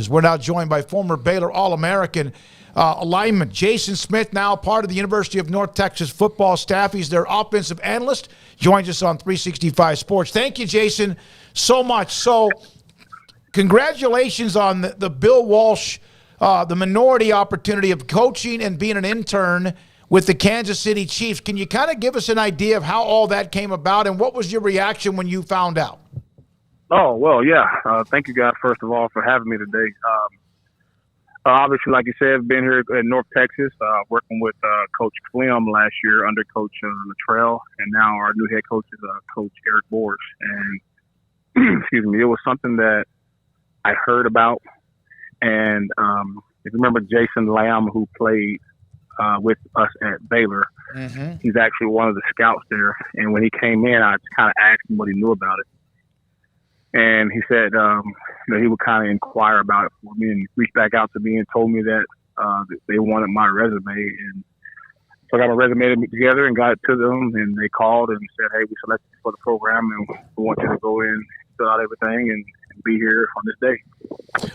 We're now joined by former Baylor All-American lineman Jason Smith, now part of the University of North Texas football staff. He's their offensive analyst. Joins us on 365 Sports. Thank you, Jason, so much. So congratulations on the Bill Walsh, the minority opportunity of coaching and being an intern with the Kansas City Chiefs. Can you kind of give us an idea of how all that came about, and what was your reaction when you found out? Oh, well, yeah. Thank you guys, first of all, for having me today. Obviously, like you said, I've been here in North Texas, working with Coach Clem last year under Coach Luttrell, and now our new head coach is Coach Eric Borsch. And, excuse me, it was something that I heard about. And if you remember Jason Lamb, who played with us at Baylor, he's actually one of the scouts there. And when he came in, I kind of asked him what he knew about it. And he said, he would kind of inquire about it for me and reached back out to me and told me that they wanted my resume. And so I got my resume together and got it to them, and they called and said, hey, we selected you for the program, and we want you to go in, fill out everything, and be here on this day.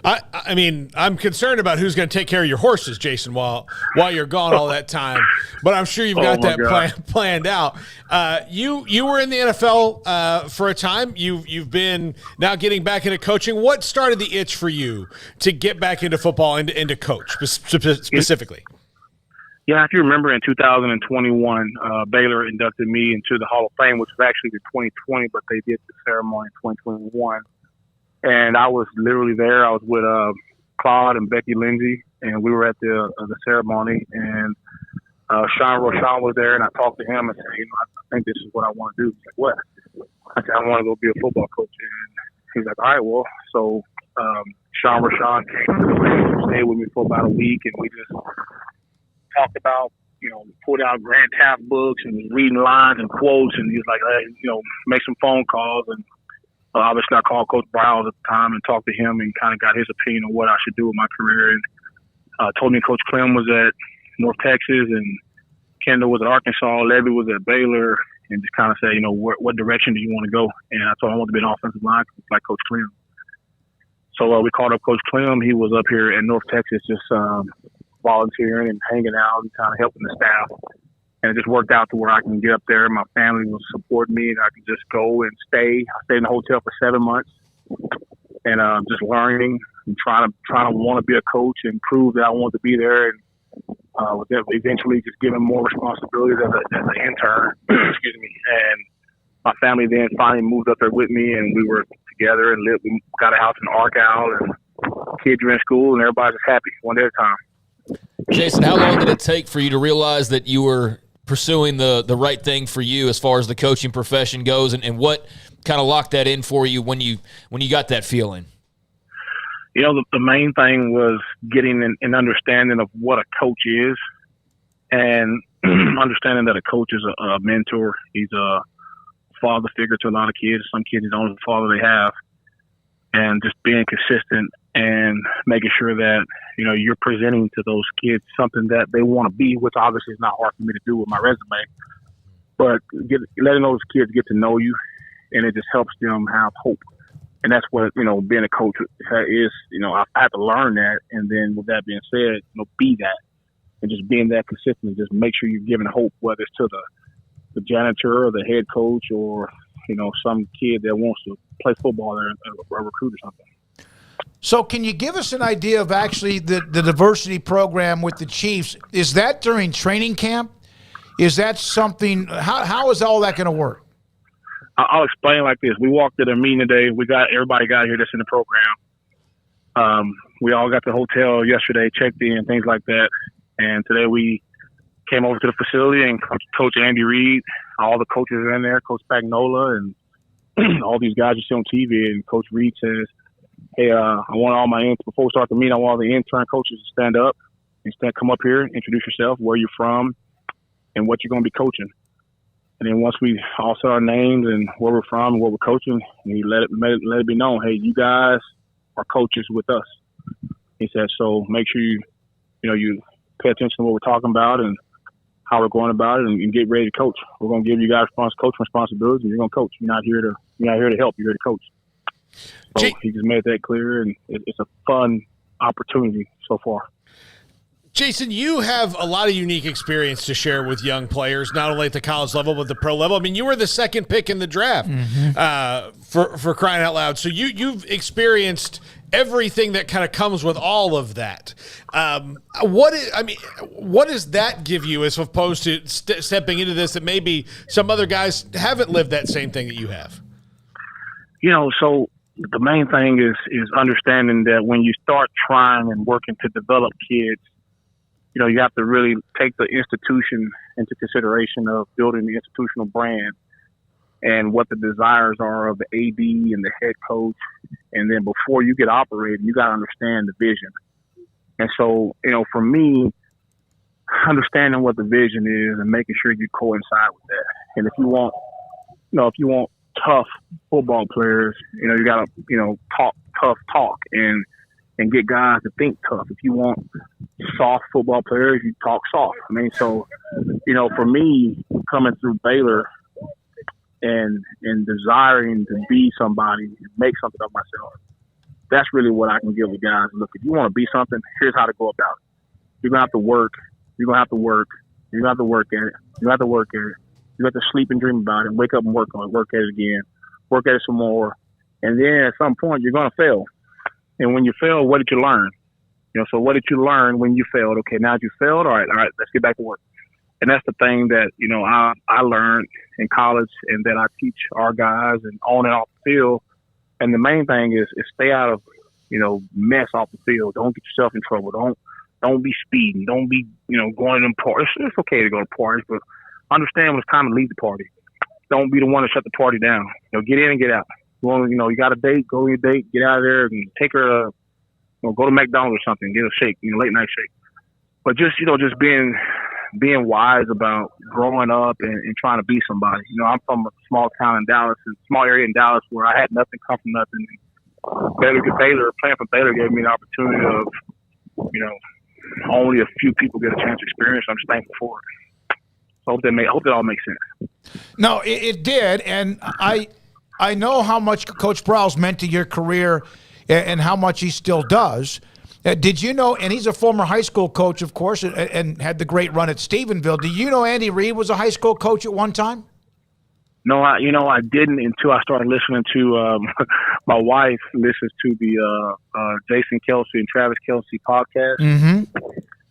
I mean, I'm concerned about who's going to take care of your horses, Jason, while you're gone all that time. But I'm sure you've got that planned out. You were in the NFL for a time. You've been now getting back into coaching. What started the itch for you to get back into football and to coach specifically? Yeah, if you remember, in 2021, Baylor inducted me into the Hall of Fame, which was actually in 2020, but they did the ceremony in 2021. And I was literally there. I was with Claude and Becky Lindsay, and we were at the ceremony. And Sean Roshan was there, and I talked to him and said, I think this is what I want to do. He's like, what? I said, I want to go be a football coach. And he's like, all right, well. So Sean Roshan came to the range, stayed with me for about a week, and we just talked about, pulled out Grant Taft books and reading lines and quotes. And he was like, hey, make some phone calls. And obviously, I called Coach Browse at the time and talked to him and kind of got his opinion on what I should do with my career. And told me Coach Clem was at North Texas and Kendall was at Arkansas, Levy was at Baylor, and just kind of said, what direction do you want to go? And I told him I want to be an offensive line coach like Coach Clem. So we called up Coach Clem. He was up here at North Texas just volunteering and hanging out and kind of helping the staff. And it just worked out to where I can get up there. My family will support me, and I can just go and stay. I stayed in the hotel for 7 months, and just learning and trying to want to be a coach and prove that I want to be there. And eventually, just given more responsibilities as an intern. Excuse me. And my family then finally moved up there with me, and we were together and lived. We got a house in Arcal, and kids were in school, and everybody's just happy one day at a time. Jason, how long did it take for you to realize that you were pursuing the right thing for you as far as the coaching profession goes, and what kind of locked that in for you when you got that feeling? The main thing was getting an understanding of what a coach is, and understanding that a coach is a mentor. He's a father figure to a lot of kids. Some kids, he's the only father they have. And just being consistent and making sure that, you're presenting to those kids something that they want to be, which obviously is not hard for me to do with my resume. But letting those kids get to know you, and it just helps them have hope. And that's what, being a coach is. I had to learn that. And then with that being said, be that. And just being that consistent, just make sure you're giving hope, whether it's to the janitor or the head coach or, some kid that wants to play football or a recruit or something. So can you give us an idea of actually the diversity program with the Chiefs? Is that during training camp? Is that something – how is all that going to work? I'll explain like this. We walked to the meeting today. Everybody got here that's in the program. We all got to the hotel yesterday, checked in, things like that. And today we came over to the facility, and Coach Andy Reid, all the coaches are in there, Coach Spagnola, and all these guys you see on TV. And Coach Reid says, hey, I want before we start the meeting, I want all the intern coaches to stand up and come up here, introduce yourself, where you're from, and what you're going to be coaching. And then once we all said our names and where we're from and what we're coaching, he let it be known, hey, you guys are coaches with us. He said, so make sure you pay attention to what we're talking about and how we're going about it, and get ready to coach. We're going to give you guys coaching responsibilities, and you're going to coach. You're not here to help. You're here to coach. So he just made that clear, and it's a fun opportunity so far. Jason, you have a lot of unique experience to share with young players, not only at the college level but the pro level. I mean, you were the second pick in the draft for crying out loud. So you've experienced everything that kind of comes with all of that. What does that give you as opposed to stepping into this that maybe some other guys haven't lived that same thing that you have? So the main thing is understanding that when you start trying and working to develop kids, you have to really take the institution into consideration of building the institutional brand and what the desires are of the AD and the head coach. And then before you get operating, you got to understand the vision. And so, for me, understanding what the vision is and making sure you coincide with that. And if you want tough football players, you got to, talk tough talk and get guys to think tough. If you want soft football players, you talk soft. I mean, so, for me, coming through Baylor and desiring to be somebody and make something of myself, that's really what I can give the guys. Look, if you want to be something, here's how to go about it. You're going to have to work. You're going to have to work. You're going to have to work at it. You have to work at it. You have to sleep and dream about it, wake up and work on it, work at it again, work at it some more. And then at some point, you're going to fail. And when you fail, what did you learn? So what did you learn when you failed? Okay, now that you failed, all right, let's get back to work. And that's the thing that, I learned in college and that I teach our guys and on and off the field. And the main thing is stay out of, mess off the field. Don't get yourself in trouble. Don't be speeding. Don't be, going to them parties. It's okay to go to parties, but understand when it's time to leave the party. Don't be the one to shut the party down. Get in and get out. You got a date, go on your date, get out of there and take her, go to McDonald's or something, get a shake, late night shake. But just being wise about growing up and trying to be somebody. I'm from a small town in Dallas, a small area in Dallas where I had nothing come from nothing. Baylor, playing for Baylor gave me an opportunity of, only a few people get a chance to experience. I'm just thankful for it. So I hope that all makes sense. No, it did, and I know how much Coach Browse meant to your career and how much he still does. Did you know, and he's a former high school coach, of course, and had the great run at Stephenville. Do you know Andy Reid was a high school coach at one time? No, I didn't until I started listening to my wife listens to the Jason Kelsey and Travis Kelsey podcast. Mm-hmm.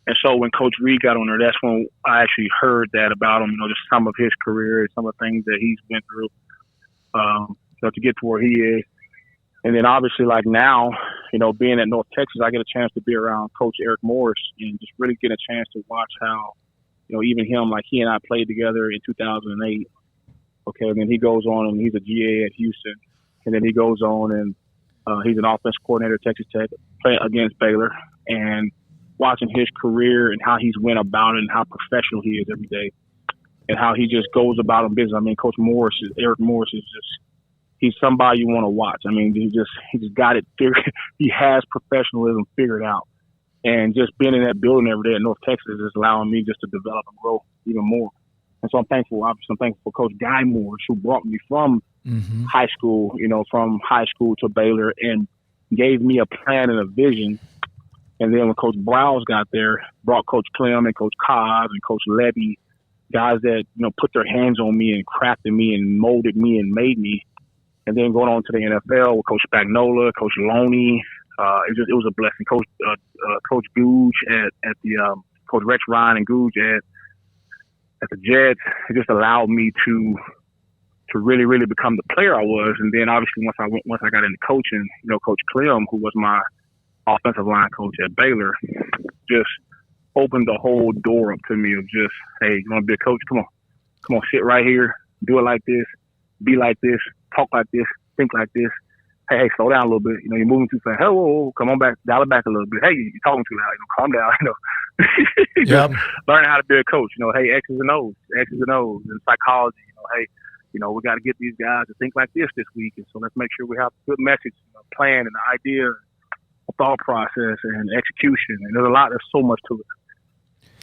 And so when Coach Reid got on there, that's when I actually heard that about him, just some of his career and some of the things that he's been through. To get to where he is. And then obviously like now, being at North Texas, I get a chance to be around Coach Eric Morris and just really get a chance to watch how, even him, like he and I played together in 2008. Okay. And then he goes on and he's a GA at Houston. And then he goes on and he's an offensive coordinator at Texas Tech, playing against Baylor, and watching his career and how he's went about it and how professional he is every day. And how he just goes about his business. I mean, Eric Morris is just, he's somebody you want to watch. I mean, he just got it figured. He has professionalism figured out. And just being in that building every day at North Texas is allowing me just to develop and grow even more. And so I'm thankful. Obviously, I'm thankful for Coach Guy Morris, who brought me from high school, from high school to Baylor, and gave me a plan and a vision. And then when Coach Browse got there, brought Coach Clem and Coach Cobb and Coach Levy, guys that, put their hands on me and crafted me and molded me and made me. And then going on to the NFL with Coach Spagnola, Coach Loney, it was a blessing. Coach Googe at the Coach Rex Ryan and Googe at the Jets. It just allowed me to really, really become the player I was. And then obviously once I got into coaching, Coach Clem, who was my offensive line coach at Baylor, just opened the whole door up to me of just, hey, you want to be a coach? Come on, sit right here, do it like this, be like this, talk like this, think like this. Hey, slow down a little bit. You're moving too fast. Hey, whoa, come on back, dial it back a little bit. Hey, you're talking too loud. Calm down. Yep. Learning how to be a coach. Hey, X's and O's, and psychology. Hey, we got to get these guys to think like this week, and so let's make sure we have a good message, plan, and the idea, thought process, and execution. And there's so much to it.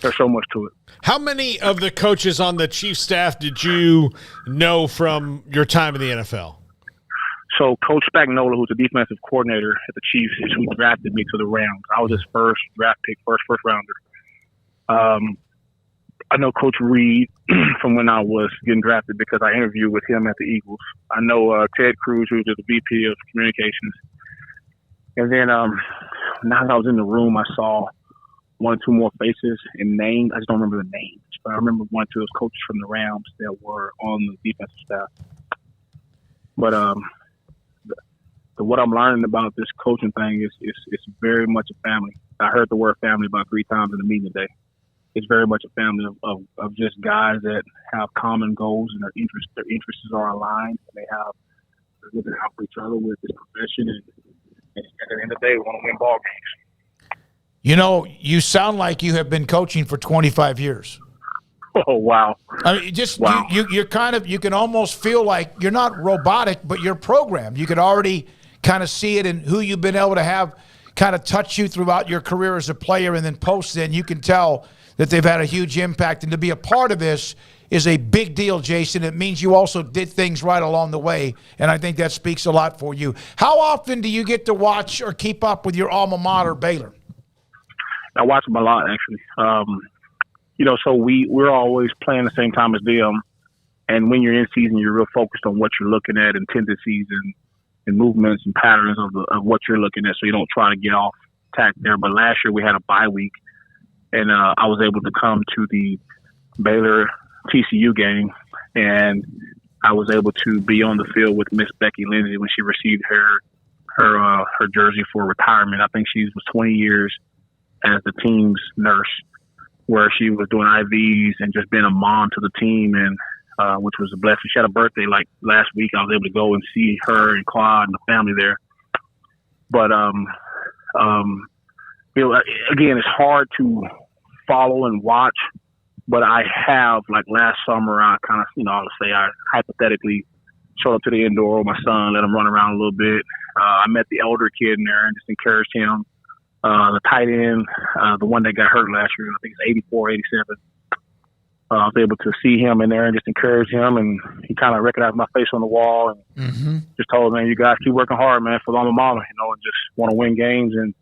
There's so much to it. How many of the coaches on the Chiefs staff did you know from your time in the NFL? So Coach Spagnuolo, who's the defensive coordinator at the Chiefs, is who drafted me to the Rams. I was his first draft pick, first rounder. I know Coach Reed from when I was getting drafted because I interviewed with him at the Eagles. I know Ted Cruz, who's the VP of Communications. And then now that I was in the room, I saw one or two more faces and names. I just don't remember the names, but I remember one or two of those coaches from the Rams that were on the defensive staff. But what I'm learning about this coaching thing is it's very much a family. I heard the word family about 3 times in the meeting today. It's very much a family of just guys that have common goals and their interests are aligned, and they're looking to help each other with this profession. And at the end of the day, we want to win ball games. You know, you sound like you have been coaching for 25 years. Oh, wow. I mean, Wow. you're kind of, you can almost feel like you're not robotic, but you're programmed. You could already kind of see it in who you've been able to have kind of touch you throughout your career as a player, and then post then you can tell that they've had a huge impact. And to be a part of this is a big deal, Jason. It means you also did things right along the way, and I think that speaks a lot for you. How often do you get to watch or keep up with your alma mater, Baylor? I watch them a lot, actually. So we're always playing the same time as them. And when you're in season, you're real focused on what you're looking at and tendencies and movements and patterns of what you're looking at, so you don't try to get off tack there. But last year we had a bye week, and I was able to come to the Baylor TCU game, and I was able to be on the field with Miss Becky Lindsay when she received her jersey for retirement. I think she was 20 years as the team's nurse, where she was doing IVs and just being a mom to the team, and which was a blessing. She had a birthday like last week. I was able to go and see her and Claude and the family there. But again, it's hard to follow and watch. But I have, like last summer, I kind of, I hypothetically showed up to the indoor with my son, let him run around a little bit. I met the elder kid in there and just encouraged him. The tight end, the one that got hurt last year, I think it's 84, 87. I was able to see him in there and just encourage him, and he kind of recognized my face on the wall and just told me, man, you guys keep working hard, man, for alma mater, and just want to win games. And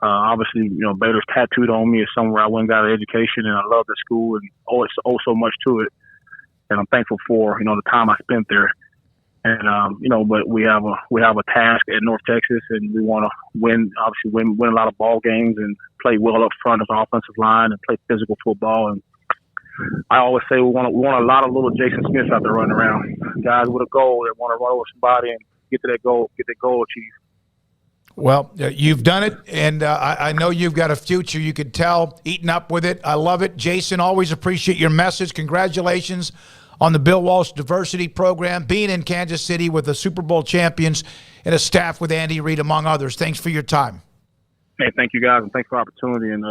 obviously, Baylor's tattooed on me as somewhere I went and got an education, and I love the school and it's so much to it. And I'm thankful for, the time I spent there. And, but we have a task at North Texas, and we want to win a lot of ball games and play well up front of our offensive line and play physical football. And I always say we want a lot of little Jason Smiths out there running around, guys with a goal that want to run over somebody and get to that goal achieved. Well, you've done it, and I know you've got a future. You could tell, eating up with it. I love it. Jason, always appreciate your message. Congratulations on the Bill Walsh Diversity Program, being in Kansas City with the Super Bowl champions and a staff with Andy Reid, among others. Thanks for your time. Hey, thank you, guys, and thanks for the opportunity. And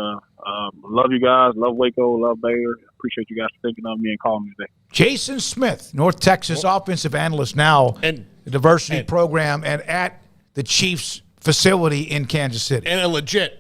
love you guys, love Waco, love Baylor. Appreciate you guys thinking of me and calling me today. Jason Smith, North Texas Offensive Analyst, now and the Diversity Program and at the Chiefs facility in Kansas City. And a legit